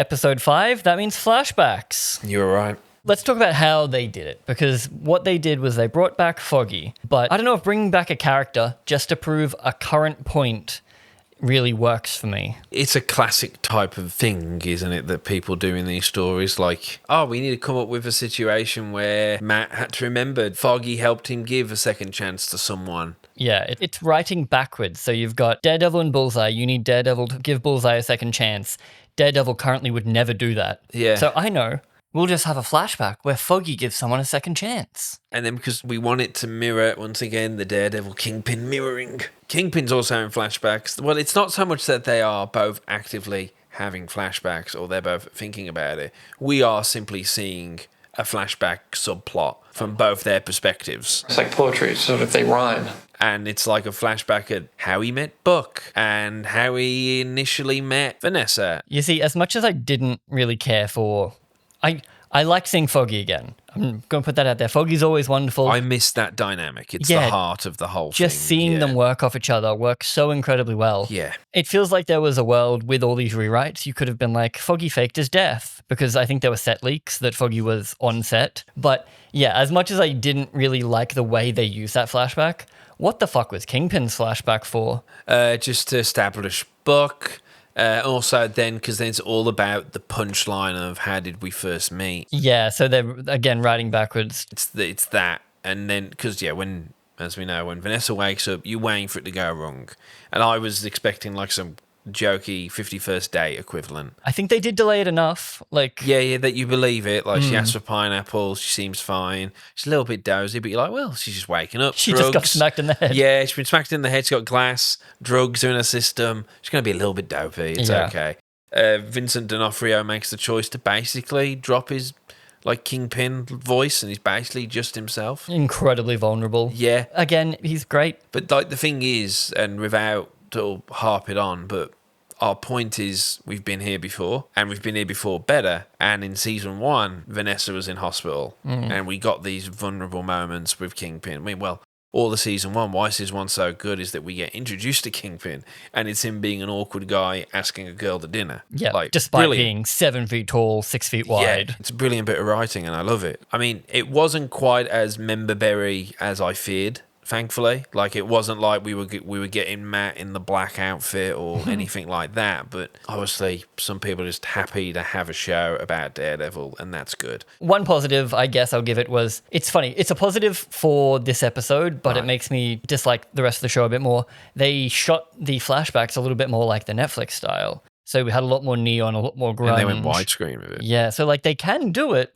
episode 5, that means flashbacks. You were right. Let's talk about how they did it, because what they did was they brought back Foggy, but I don't know if bringing back a character just to prove a current point really works for me. It's a classic type of thing, isn't it, that people do in these stories? Like, oh, we need to come up with a situation where Matt had to remember Foggy helped him give a second chance to someone. Yeah, it's writing backwards. So you've got Daredevil and Bullseye. You need Daredevil to give Bullseye a second chance. Daredevil currently would never do that. Yeah. So I know. We'll just have a flashback where Foggy gives someone a second chance. And then because we want it to mirror, once again, the Daredevil Kingpin mirroring. Kingpin's also in flashbacks. Well, it's not so much that they are both actively having flashbacks or they're both thinking about it. We are simply seeing a flashback subplot from both their perspectives. It's like poetry, sort of, they rhyme. And it's like a flashback at how he met Buck and how he initially met Vanessa. You see, as much as I didn't really care for... I like seeing Foggy again. I'm going to put that out there. Foggy's always wonderful. I miss that dynamic. It's the heart of the whole thing. Just seeing them work off each other works so incredibly well. Yeah. It feels like there was a world with all these rewrites. You could have been like, Foggy faked his death, because I think there were set leaks that Foggy was on set. But yeah, as much as I didn't really like the way they used that flashback, what the fuck was Kingpin's flashback for? Just to establish Buck. Also then, because then it's all about the punchline of how did we first meet. Yeah, so they're, again, writing backwards. It's that. And then, because, when, as we know, when Vanessa wakes up, you're waiting for it to go wrong. And I was expecting like some jokey 51st date equivalent. I think they did delay it enough. Like, yeah, that you believe it. Like, she asks for pineapple, she seems fine. She's a little bit dozy, but you're like, well, she's just waking up. She just got smacked in the head. Yeah, she's been smacked in the head. She's got glass, drugs are in her system. She's going to be a little bit dopey. It's okay. Vincent D'Onofrio makes the choice to basically drop his like Kingpin voice, and he's basically just himself. Incredibly vulnerable. Yeah. Again, he's great. But like the thing is, and without to harp it on, but our point is we've been here before, and we've been here before better. And in season 1, Vanessa was in hospital, and we got these vulnerable moments with Kingpin. I mean, well, all the season 1, why season 1 so good is that we get introduced to Kingpin, and it's him being an awkward guy asking a girl to dinner. Yeah, like, despite brilliant. being 7 feet tall, 6 feet wide. Yeah, it's a brilliant bit of writing, and I love it. I mean, it wasn't quite as member-berry as I feared. Thankfully, like it wasn't like we were getting Matt in the black outfit or anything like that. But obviously, some people are just happy to have a show about Daredevil, and that's good. One positive, I guess I'll give it was, it's funny. It's a positive for this episode, but it makes me dislike the rest of the show a bit more. They shot the flashbacks a little bit more like the Netflix style. So we had a lot more neon, a lot more grunge. And they went widescreen with it. Yeah, so like they can do it.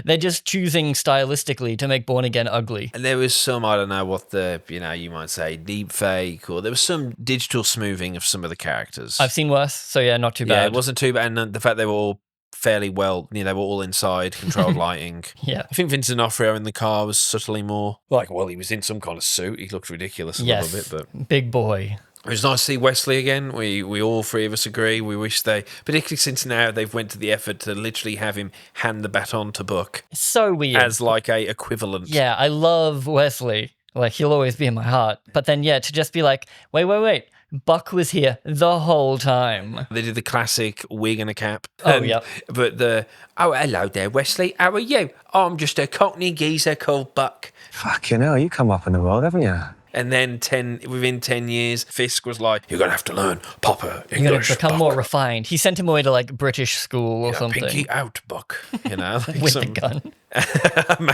They're just choosing stylistically to make Born Again ugly. And there was some, I don't know what the, you might say deep fake, or there was some digital smoothing of some of the characters. I've seen worse, so yeah, not too bad. Yeah, it wasn't too bad. And the fact they were all fairly well, they were all inside, controlled lighting. Yeah. I think Vincent D'Onofrio in the car was subtly more like, well, he was in some kind of suit. He looked ridiculous a little bit, but big boy. It was nice to see Wesley again. We all three of us agree. We wish they, particularly since now they've went to the effort to literally have him hand the baton to Buck. It's so weird. As like a equivalent. Yeah, I love Wesley. Like, he'll always be in my heart. But then, yeah, to just be like, wait. Buck was here the whole time. They did the classic wig and a cap. Oh, yeah. But hello there, Wesley. How are you? Oh, I'm just a Cockney geezer called Buck. Fucking hell, you come up in the world, haven't you? And then within 10 years, Fisk was like, you're going to have to learn proper English, You're going to become Buck. more refined. He sent him away to like British school or something. Pinky out, Buck. Like with the gun.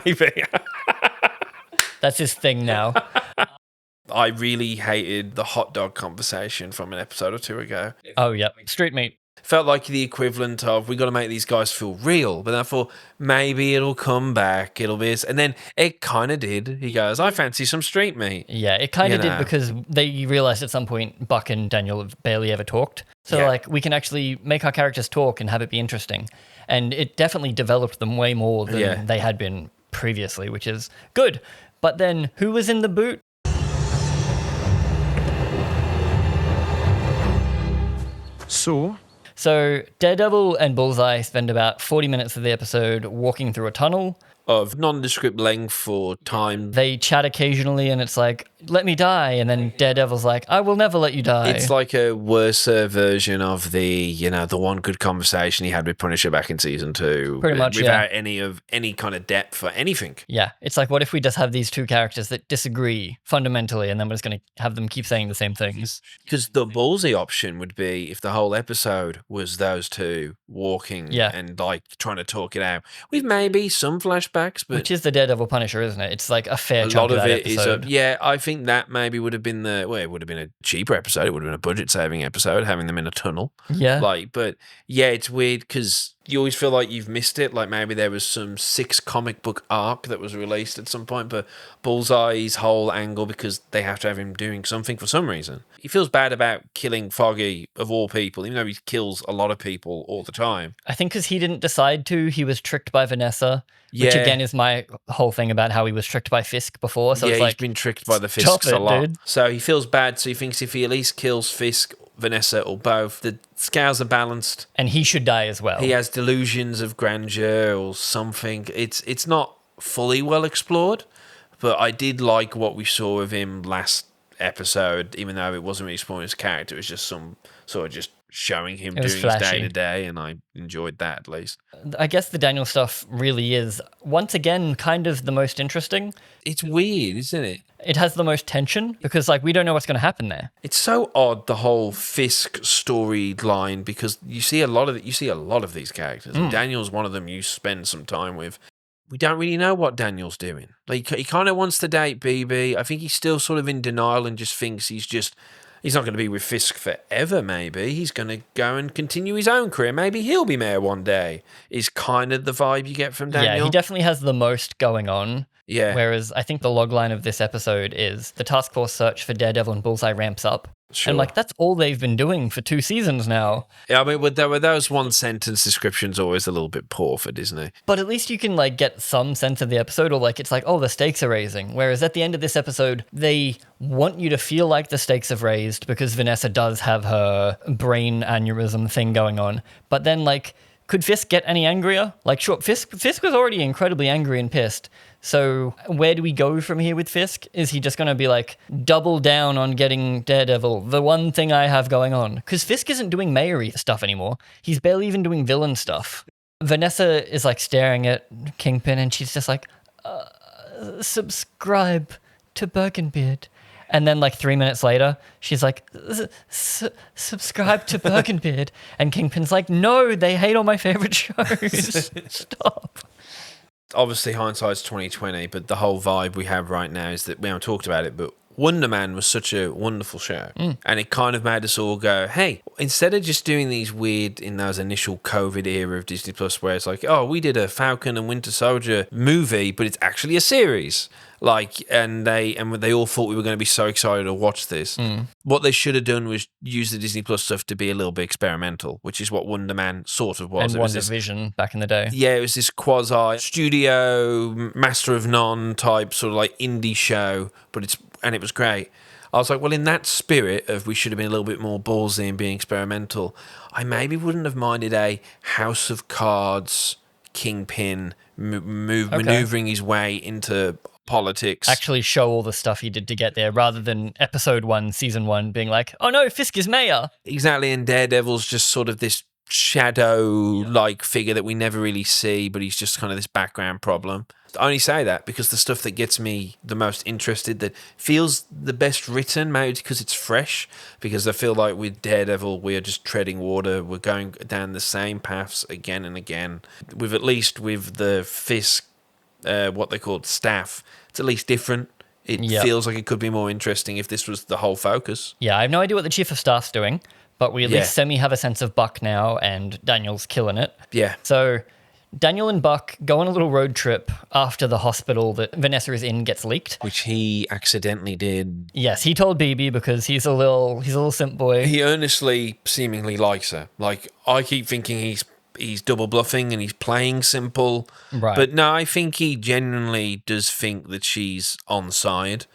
Maybe. That's his thing now. I really hated the hot dog conversation from an episode or 2 ago. Oh, yeah. Street meat. Felt like the equivalent of, we got to make these guys feel real. But I thought, maybe it'll come back. It'll be... And then it kind of did. He goes, I fancy some street meat. Yeah, it kind of did because they realized at some point Buck and Daniel have barely ever talked. So, like, we can actually make our characters talk and have it be interesting. And it definitely developed them way more than they had been previously, which is good. But then, who was in the boot? So Daredevil and Bullseye spend about 40 minutes of the episode walking through a tunnel. Of nondescript length or time. They chat occasionally and it's like, let me die. And then Daredevil's like, I will never let you die. It's like a worse version of the one good conversation he had with Punisher back in season 2. Pretty much, without any kind of depth or anything. Yeah, it's like, what if we just have these two characters that disagree fundamentally, and then we're just going to have them keep saying the same things? Because the ballsy option would be if the whole episode was those two walking and like trying to talk it out with maybe some flashbacks, but which is the Daredevil Punisher, isn't it? It's like a fair a chunk lot of that it episode. I think that maybe would have been it would have been a cheaper episode. It would have been a budget saving episode, having them in a tunnel. Yeah, but it's weird because you always feel like you've missed it. Like maybe there was some 6 comic book arc that was released at some point, but Bullseye's whole angle, because they have to have him doing something for some reason. He feels bad about killing Foggy, of all people, even though he kills a lot of people all the time. I think because he didn't decide to. He was tricked by Vanessa, which again is my whole thing about how he was tricked by Fisk before. So it's like, he's been tricked by the Fisks a lot. Dude. So he feels bad, so he thinks if he at least kills Fisk, Vanessa, or both, the scales are balanced. And he should die as well. He has delusions of grandeur or something. It's not fully well explored, but I did like what we saw of him last episode, even though it wasn't really exploring his character. It was just some sort of just showing him doing his day-to-day, and I enjoyed that at least. I guess the Daniel stuff really is, once again, kind of the most interesting. It's weird, isn't it? It has the most tension because, like, we don't know what's going to happen there. It's so odd, the whole Fisk storyline, because you see a lot of these characters, and Daniel's one of them you spend some time with. We don't really know what Daniel's doing. Like, he kind of wants to date BB. I think he's still sort of in denial and just thinks he's not going to be with Fisk forever, maybe. He's going to go and continue his own career. Maybe he'll be mayor one day, is kind of the vibe you get from Daniel. Yeah, he definitely has the most going on. Yeah. Whereas I think the logline of this episode is the task force search for Daredevil and Bullseye ramps up. Sure. And, like, that's all they've been doing for 2 seasons now. Yeah, I mean, with those one-sentence descriptions always a little bit poor for Disney. But at least you can, like, get some sense of the episode, or, like, it's like, oh, the stakes are raising. Whereas at the end of this episode, they want you to feel like the stakes have raised because Vanessa does have her brain aneurysm thing going on. But then, like, could Fisk get any angrier? Like, sure, Fisk was already incredibly angry and pissed. So where do we go from here with Fisk? Is he just going to be like, double down on getting Daredevil, the one thing I have going on? Because Fisk isn't doing mayory stuff anymore. He's barely even doing villain stuff. Vanessa is like staring at Kingpin and she's just like, subscribe to Birkenbeard. And then like 3 minutes later, she's like, subscribe to Birkenbeard. And Kingpin's like, no, they hate all my favorite shows. Stop. Obviously, hindsight's 2020, but the whole vibe we have right now is that we haven't talked about it, but Wonder Man was such a wonderful show. And it kind of made us all go, hey, instead of just doing these weird, in those initial COVID era of Disney Plus, where it's like, oh, we did a Falcon and Winter Soldier movie, but it's actually a series. Like, and they all thought we were going to be so excited to watch this. What they should have done was use the Disney Plus stuff to be a little bit experimental, which is what Wonder Man sort of was. And WandaVision back in the day. Yeah, it was this quasi studio, Master of None type sort of like indie show, and it was great. I was like, well, in that spirit of we should have been a little bit more ballsy and being experimental, I maybe wouldn't have minded a House of Cards Kingpin maneuvering his way into politics. Actually show all the stuff he did to get there, rather than episode 1, season 1 being like, oh no, Fisk is mayor. Exactly, and Daredevil's just sort of this shadow-like figure that we never really see, but he's just kind of this background problem. I only say that because the stuff that gets me the most interested, that feels the best written, maybe because it's fresh, because I feel like with Daredevil, we are just treading water. We're going down the same paths again and again. With the Fisk, what they called staff, it's at least different. It feels like it could be more interesting if this was the whole focus. Yeah, I have no idea what the Chief of Staff's doing, but we at least semi have a sense of Buck now, and Daniel's killing it. Yeah. So Daniel and Buck go on a little road trip after the hospital that Vanessa is in gets leaked. Which he accidentally did. Yes, he told BB because he's a little simp boy. He earnestly, seemingly likes her. Like, I keep thinking he's double bluffing and he's playing simple. Right. But no, I think he genuinely does think that she's on side,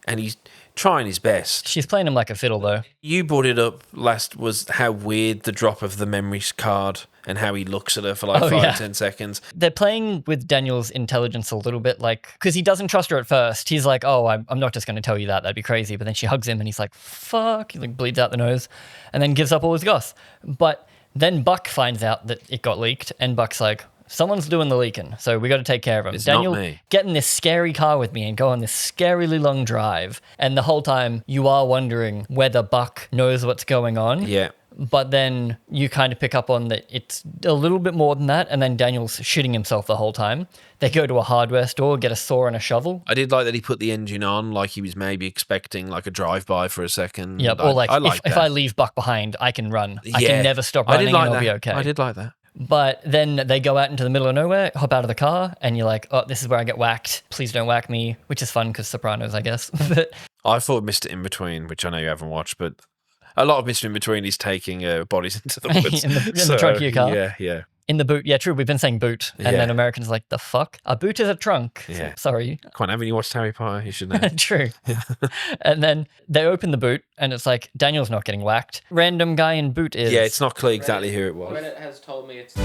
and he's trying his best. She's playing him like a fiddle, though. You brought it up last, was how weird the drop of the memory card and how he looks at her for like 10 seconds. They're playing with Daniel's intelligence a little bit, like, because he doesn't trust her at first. He's like, oh, I'm not just going to tell you that. That'd be crazy. But then she hugs him and he's like, fuck. He like bleeds out the nose and then gives up all his goss. But then Buck finds out that it got leaked and Buck's like, someone's doing the leaking, so we got to take care of him. It's Daniel, not me. get in this scary car with me and go on this scarily long drive. And the whole time you are wondering whether Buck knows what's going on. Yeah. But then you kind of pick up on that it's a little bit more than that. And then Daniel's shitting himself the whole time. They go to a hardware store, get a saw and a shovel. I did like that he put the engine on, like he was maybe expecting like a drive-by for a second. Yep, or like, I if I leave Buck behind, I can run. I can never stop running and I'll be okay. I did like that. But then they go out into the middle of nowhere, hop out of the car, and you're like, oh, this is where I get whacked. Please don't whack me, which is fun because Sopranos, I guess. But I thought Mr. In Between, which I know you haven't watched, but a lot of Mr. In Between is taking bodies into the woods. in the trunk of your car? Yeah. In the boot. Yeah, true. We've been saying boot. And then Americans are like, the fuck? A boot is a trunk. Yeah. Sorry. Come on, haven't you watched Harry Potter? You should know. True. And then they open the boot and it's like, Daniel's not getting whacked. Random guy in boot is. Yeah, it's not clear exactly who it was. Reddit has told me it's...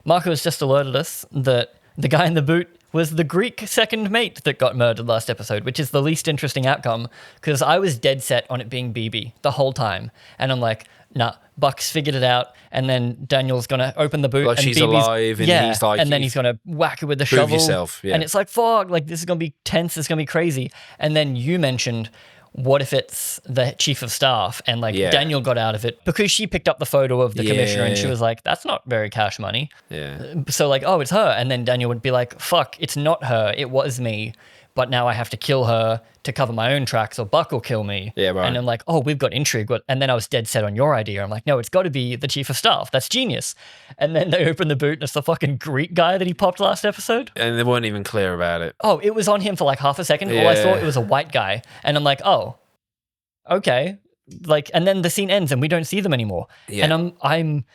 Marco has just alerted us that the guy in the boot was the Greek second mate that got murdered last episode, which is the least interesting outcome because I was dead set on it being BB the whole time. And I'm like, nah, Buck's figured it out. And then Daniel's going to open the boot. Like and she's BB's, alive and he's like... And then he's going to whack her with the prove shovel. yourself, yeah. And it's like, fuck, like this is going to be tense. It's going to be crazy. And then you mentioned... what if it's the chief of staff and like Daniel got out of it because she picked up the photo of the commissioner and she was like, that's not very cash money. Yeah. So like, oh, it's her. And then Daniel would be like, fuck, it's not her. It was me. But now I have to kill her to cover my own tracks or Buck will kill me. Yeah, right. And I'm like, oh, we've got intrigue. And then I was dead set on your idea. I'm like, no, it's got to be the chief of staff. That's genius. And then they open the boot and it's the fucking Greek guy that he popped last episode. And they weren't even clear about it. Oh, it was on him for like half a second. All I thought it was a white guy. And I'm like, oh, okay. Like, and then the scene ends and we don't see them anymore. Yeah. And I'm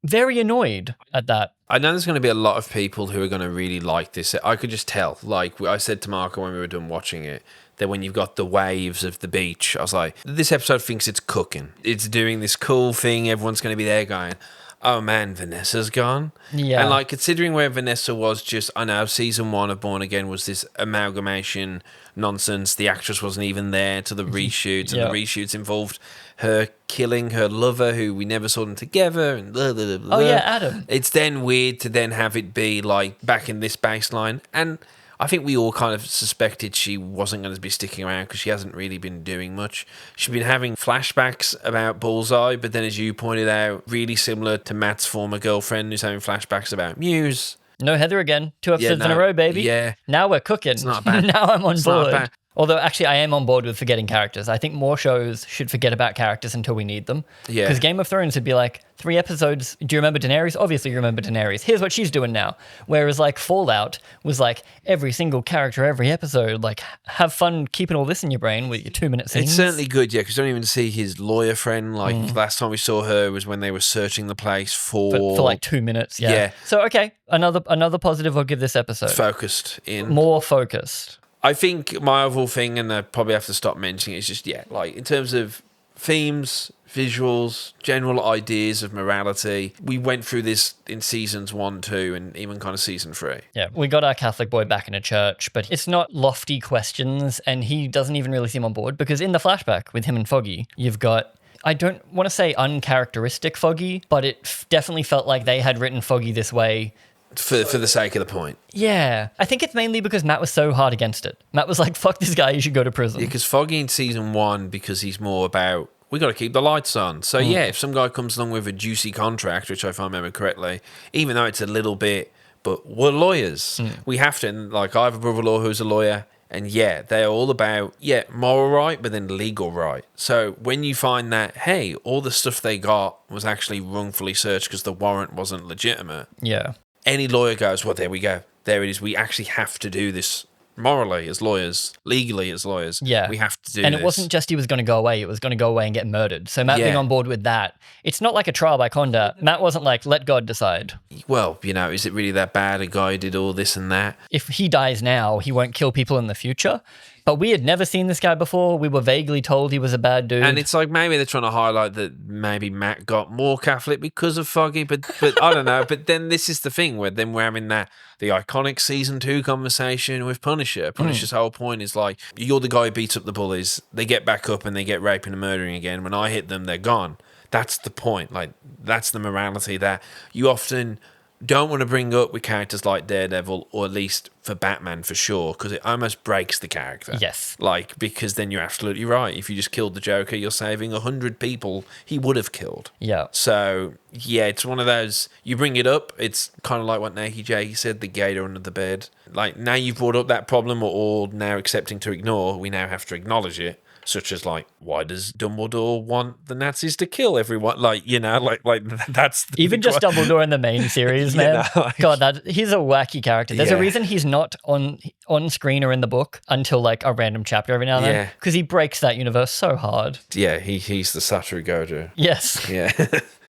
very annoyed at that. I know there's going to be a lot of people who are going to really like this. I could just tell. Like I said to Marco when we were done watching it, that when you've got the waves of the beach, I was like, this episode thinks it's cooking. It's doing this cool thing. Everyone's going to be there going, oh man, Vanessa's gone. Yeah. And like considering where Vanessa was just, I know season 1 of Born Again was this amalgamation nonsense. The actress wasn't even there to the reshoots and the reshoots involved her killing her lover who we never saw them together and blah, blah, blah, blah. Oh yeah, Adam. It's then weird to then have it be like back in this baseline. And I think we all kind of suspected she wasn't going to be sticking around because she hasn't really been doing much. She's been having flashbacks about Bullseye, but then as you pointed out, really similar to Matt's former girlfriend who's having flashbacks about Muse. No Heather again. 2 episodes in a row, baby. Yeah. Now we're cooking. It's not bad. Now I'm on It's board. not bad. Although, actually, I am on board with forgetting characters. I think more shows should forget about characters until we need them. Yeah. Because Game of Thrones would be like, 3 episodes, do you remember Daenerys? Obviously, you remember Daenerys. Here's what she's doing now. Whereas, like, Fallout was like, every single character, every episode, like, have fun keeping all this in your brain with your 2-minute scenes. It's certainly good, yeah, because you don't even see his lawyer friend. Like, last time we saw her was when they were searching the place for like 2 minutes, yeah. So, okay, another positive I'll give this episode. Focused in. More focused. I think my overall thing, and I probably have to stop mentioning it, is just, like in terms of themes, visuals, general ideas of morality, we went through this in seasons 1, 2, and even kind of season 3. Yeah, we got our Catholic boy back in a church, but it's not lofty questions, and he doesn't even really seem on board, because in the flashback with him and Foggy, you've got, I don't want to say uncharacteristic Foggy, but it definitely felt like they had written Foggy this way for the sake of the point. Yeah. I think it's mainly because Matt was so hard against it. Matt was like, fuck this guy, you should go to prison. Yeah, because Foggy in season 1, because he's more about, we got to keep the lights on. So yeah, if some guy comes along with a juicy contract, which if I remember correctly, even though it's a little bit, but we're lawyers. We have to, and like I have a brother-in-law who's a lawyer, and yeah, they're all about, moral right, but then legal right. So when you find that, hey, all the stuff they got was actually wrongfully searched because the warrant wasn't legitimate. Yeah. Any lawyer goes, well, there we go. There it is. We actually have to do this morally as lawyers, legally as lawyers. Yeah. We have to do this. And it wasn't just he was going to go away, it was going to go away and get murdered. So Matt being on board with that, it's not like a trial by conduct. Matt wasn't like, let God decide. Well, is it really that bad? A guy did all this and that? If he dies now, he won't kill people in the future. But we had never seen this guy before. We were vaguely told he was a bad dude. And it's like maybe they're trying to highlight that maybe Matt got more Catholic because of Foggy, but I don't know. But then this is the thing where then we're having the iconic season 2 conversation with Punisher. Punisher's whole point is like, you're the guy who beats up the bullies. They get back up and they get raping and murdering again. When I hit them, they're gone. That's the point. Like, that's the morality that you often don't want to bring up with characters like Daredevil, or at least for Batman for sure, because it almost breaks the character. Yes. Like, because then you're absolutely right. If you just killed the Joker, you're saving 100 people he would have killed. Yeah. So, yeah, it's one of those, you bring it up, it's kind of like what Nakey J said, the gator under the bed. Like, now you've brought up that problem, we're all now accepting to ignore, we now have to acknowledge it. Such as, like, why does Dumbledore want the Nazis to kill everyone? Like, you know, like that's... Even just Dumbledore in the main series, man. You know, like, God, he's a wacky character. There's a reason he's not on screen or in the book until, like, a random chapter every now and then. Because he breaks that universe so hard. Yeah, he's the Saturgojo. Yes. Yeah.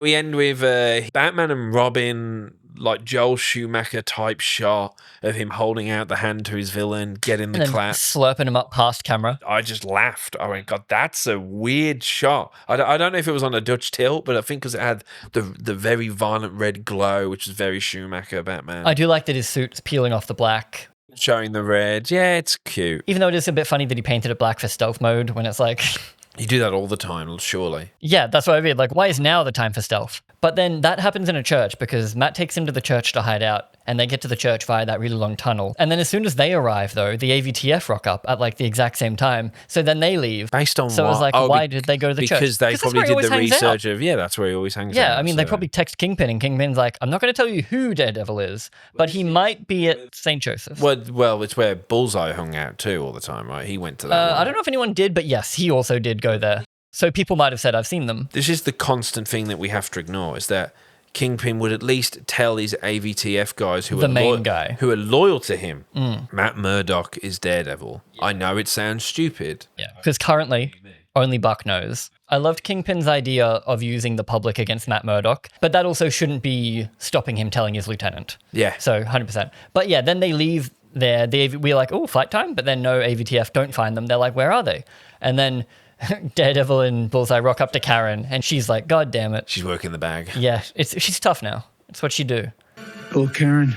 We end with Batman and Robin, like Joel Schumacher type shot of him holding out the hand to his villain, getting the clap. Slurping him up past camera. I just laughed. I went, God, that's a weird shot. I don't know if it was on a Dutch tilt, but I think because it had the very violent red glow, which is very Schumacher Batman. I do like that his suit's peeling off the black. Showing the red. Yeah, it's cute. Even though it is a bit funny that he painted it black for stealth mode when it's like... You do that all the time, surely. Yeah, that's what I mean. Like, why is now the time for stealth? But then that happens in a church because Matt takes him to the church to hide out, and they get to the church via that really long tunnel. And then as soon as they arrive, though, the AVTF rock up at like the exact same time. So then they leave. Based on so what? it was like, why did they go to the church? Because they probably did the research of, that's where he always hangs out. Yeah, I mean, they probably text Kingpin, and Kingpin's like, I'm not going to tell you who Daredevil is, but he might be at St. Joseph's. Well, it's where Bullseye hung out too all the time, right? He went to that one. I don't know if anyone did, but yes, he also did go there. So people might have said, I've seen them. This is the constant thing that we have to ignore, is that Kingpin would at least tell his AVTF guys who are loyal to him. Matt Murdock is Daredevil. I know it sounds stupid. Yeah, because currently only Buck knows. I loved Kingpin's idea of using the public against Matt Murdock, but that also shouldn't be stopping him telling his lieutenant. Yeah. So 100%. But yeah, then they leave there. We're like, oh, fight time? But then no, AVTF don't find them. They're like, where are they? And then Daredevil and Bullseye rock up to Karen, and she's like, God damn it. She's working the bag. Yeah, she's tough now. It's what she do. Hello, Karen.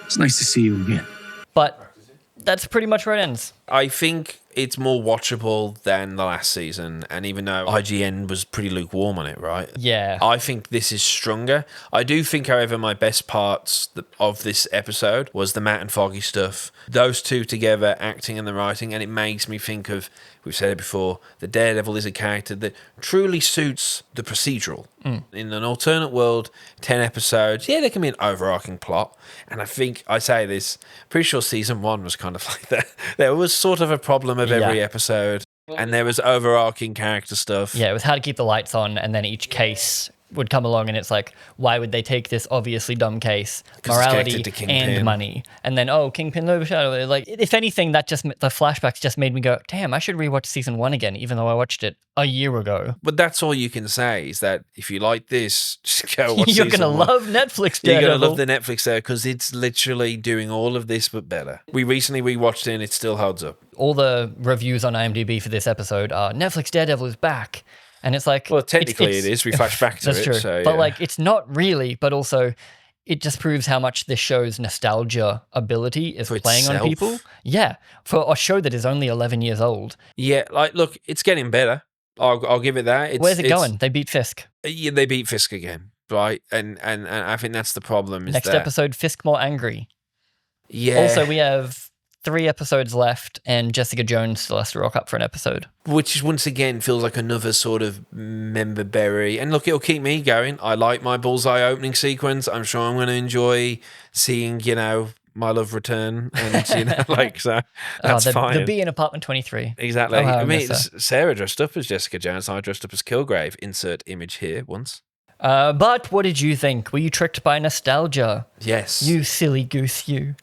It's nice to see you again. But that's pretty much where it ends. I think it's more watchable than the last season, and even though IGN was pretty lukewarm on it, right? Yeah. I think this is stronger. I do think, however, my best parts of this episode was the Matt and Foggy stuff. Those two together, acting and the writing, and it makes me think of, we've said it before, the Daredevil is a character that truly suits the procedural. In an alternate world, 10 episodes, there can be an overarching plot. And I think, I say this, pretty sure season 1 was kind of like that. There was sort of a problem of every episode, and there was overarching character stuff. Yeah, it was how to keep the lights on, and then each case would come along and it's like, why would they take this obviously dumb case? Morality and money. And then, Kingpin overshadowed. Like, if anything, the flashbacks just made me go, damn, I should rewatch season 1 again, even though I watched it a year ago. But that's all you can say, is that if you like this, just go watch You're going to love Netflix Daredevil. You're going to love the Netflix there, because it's literally doing all of this but better. We recently rewatched it and it still holds up. All the reviews on IMDb for this episode are, Netflix Daredevil is back. And it's like... Well, technically it is. We flash back to that's it. True. So, but like, it's not really, but also it just proves how much this show's nostalgia ability is playing on people. Yeah. For a show that is only 11 years old. Yeah. Like, look, it's getting better. I'll give it that. Where's it going? They beat Fisk. Yeah, they beat Fisk again. Right. And I think that's the problem. Next episode, Fisk more angry. Yeah. Also, we have 3 episodes left, and Jessica Jones still has to rock up for an episode. Which once again feels like another sort of member berry. And look, it'll keep me going. I like my Bullseye opening sequence. I'm sure I'm going to enjoy seeing, my love return. And, so that's fine. The bee in apartment 23. Exactly. I mean, Sarah dressed up as Jessica Jones. I dressed up as Kilgrave. Insert image here once. But what did you think? Were you tricked by nostalgia? Yes. You silly goose, you.